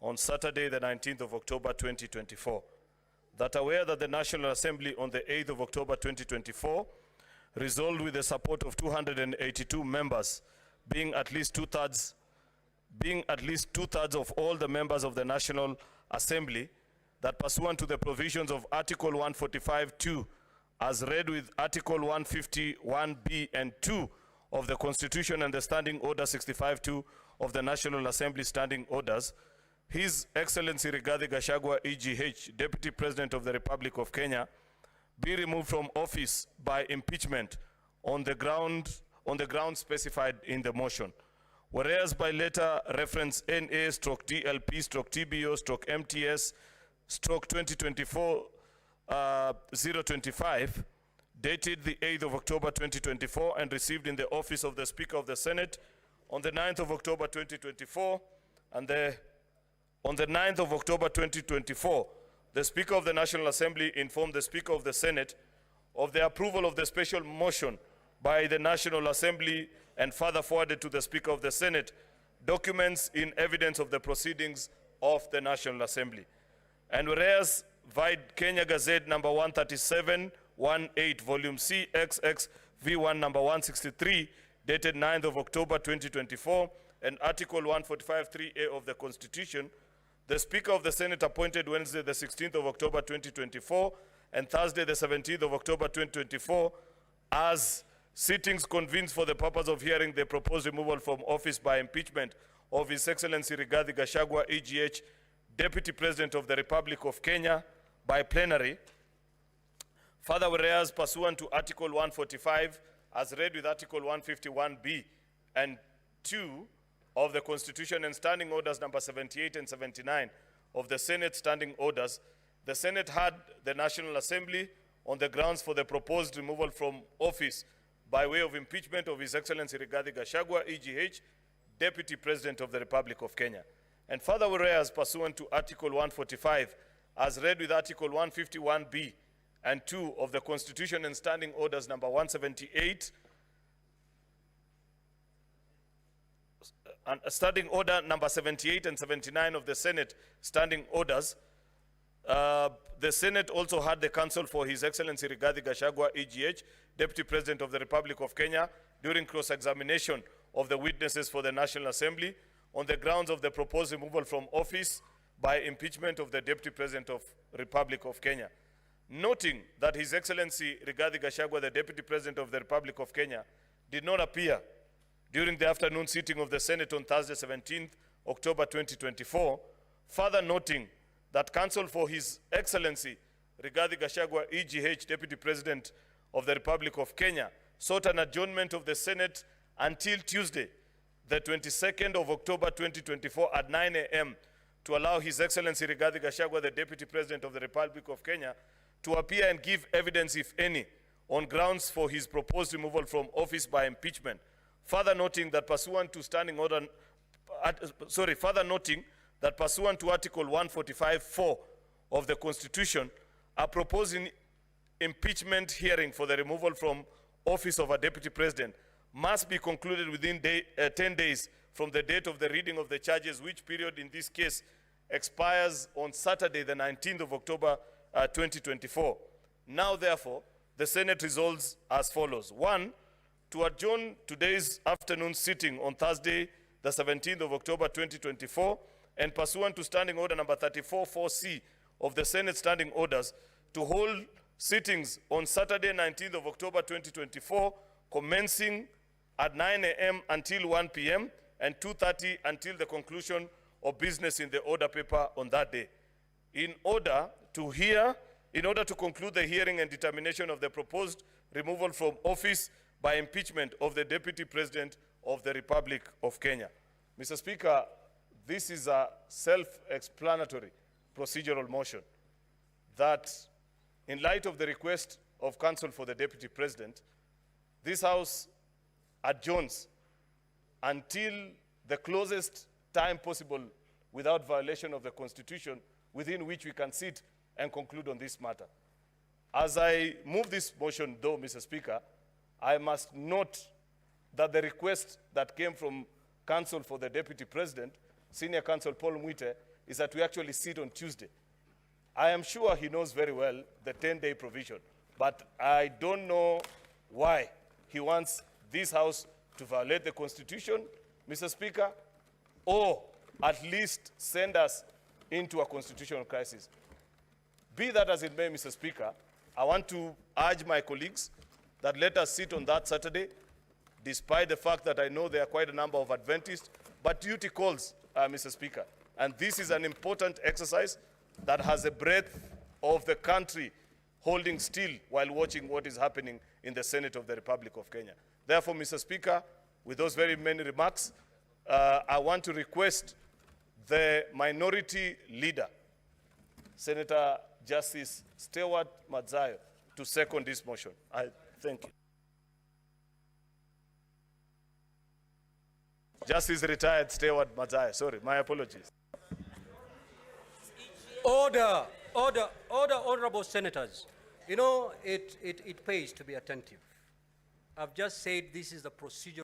on Saturday, the 19th of October 2024. That aware that the National Assembly on the 8th of October 2024 resolved with the support of 282 members, being at least two-thirds of all the members of the National Assembly, that pursuant to the provisions of Article 145(2), as read with Article 151(b) and 2 of the Constitution and the Standing Order 65(2) of the National Assembly Standing Orders, His Excellency Rigathi Gachagua, EGH, Deputy President of the Republic of Kenya, be removed from office by impeachment on the ground specified in the motion. Whereas by letter reference NA/DLP/TBO/MTS/2024-025, dated the 8th of October 2024 and received in the office of the Speaker of the Senate on the 9th of October 2024, and on the 9th of October 2024, the Speaker of the National Assembly informed the Speaker of the Senate of the approval of the special motion by the National Assembly and further forwarded to the Speaker of the Senate documents in evidence of the proceedings of the National Assembly. And whereas vide Kenya Gazette number 137/18, volume CXX V1 number 163, dated 9th of October 2024, and Article 145(3)(a) of the Constitution, the Speaker of the Senate appointed Wednesday the 16th of October 2024 and Thursday the 17th of October 2024 as sittings convened for the purpose of hearing the proposed removal from office by impeachment of His Excellency Rigathi Gachagua, EGH, Deputy President of the Republic of Kenya, by plenary. Further, whereas pursuant to Article 145, as read with Article 151(b) and 2 of the Constitution and Standing Orders number 78 and 79 of the Senate Standing Orders, the Senate had the National Assembly on the grounds for the proposed removal from office by way of impeachment of His Excellency Rigathi Gachagua, EGH, Deputy President of the Republic of Kenya. And further, whereas pursuant to Article 145, as read with Article 151(b) and 2 of the Constitution and Standing Orders number 178, and Standing Order number 78 and 79 of the Senate Standing Orders, the Senate also had the counsel for His Excellency Rigathi Gachagua, EGH, Deputy President of the Republic of Kenya, during cross-examination of the witnesses for the National Assembly on the grounds of the proposed removal from office by impeachment of the Deputy President of the Republic of Kenya. Noting that His Excellency Rigathi Gachagua, the Deputy President of the Republic of Kenya, did not appear during the afternoon sitting of the Senate on Thursday, 17th October 2024, further noting that counsel for His Excellency Rigathi Gachagua, EGH, Deputy President of the Republic of Kenya, sought an adjournment of the Senate until Tuesday, the 22nd of October 2024 at 9 a.m. to allow His Excellency Rigathi Gachagua, the Deputy President of the Republic of Kenya, to appear and give evidence, if any, on grounds for his proposed removal from office by impeachment. Further noting that pursuant to Article 145(4) of the Constitution, a proposed impeachment hearing for the removal from office of a Deputy President must be concluded within 10 days from the date of the reading of the charges, which period in this case expires on Saturday, the 19th of October 2024. Now, therefore, the Senate resolves as follows. 1, to adjourn today's afternoon sitting on Thursday, the 17th of October 2024, and pursuant to Standing Order number 34(4)(c) of the Senate Standing Orders, to hold sittings on Saturday, 19th of October 2024, commencing at 9 a.m. until 1 p.m. and 2:30 until the conclusion of business in the order paper on that day. In order to conclude the hearing and determination of the proposed removal from office by impeachment of the Deputy President of the Republic of Kenya. Mr. Speaker, this is a self-explanatory procedural motion that, in light of the request of counsel for the Deputy President, this House adjourns until the closest time possible without violation of the Constitution within which we can sit and conclude on this matter. As I move this motion, though, Mr. Speaker, I must note that the request that came from counsel for the Deputy President, Senior Counsel Paul Mwite, is that we actually sit on Tuesday. I am sure he knows very well the 10-day provision, but I don't know why he wants this House to violate the Constitution, Mr. Speaker, or at least send us into a constitutional crisis. Be that as it may, Mr. Speaker, I want to urge my colleagues that let us sit on that Saturday, despite the fact that I know there are quite a number of Adventists, but duty calls, Mr. Speaker. And this is an important exercise that has the breadth of the country holding still while watching what is happening in the Senate of the Republic of Kenya. Therefore, Mr. Speaker, with those very many remarks, I want to request the minority leader, Senator Justice Stewart Madzayo, to second this motion. I thank you. Justice retired Stewart Madzayo. Sorry, my apologies. Order, order, order, honorable senators. You know, it pays to be attentive. I've just said this is the procedure.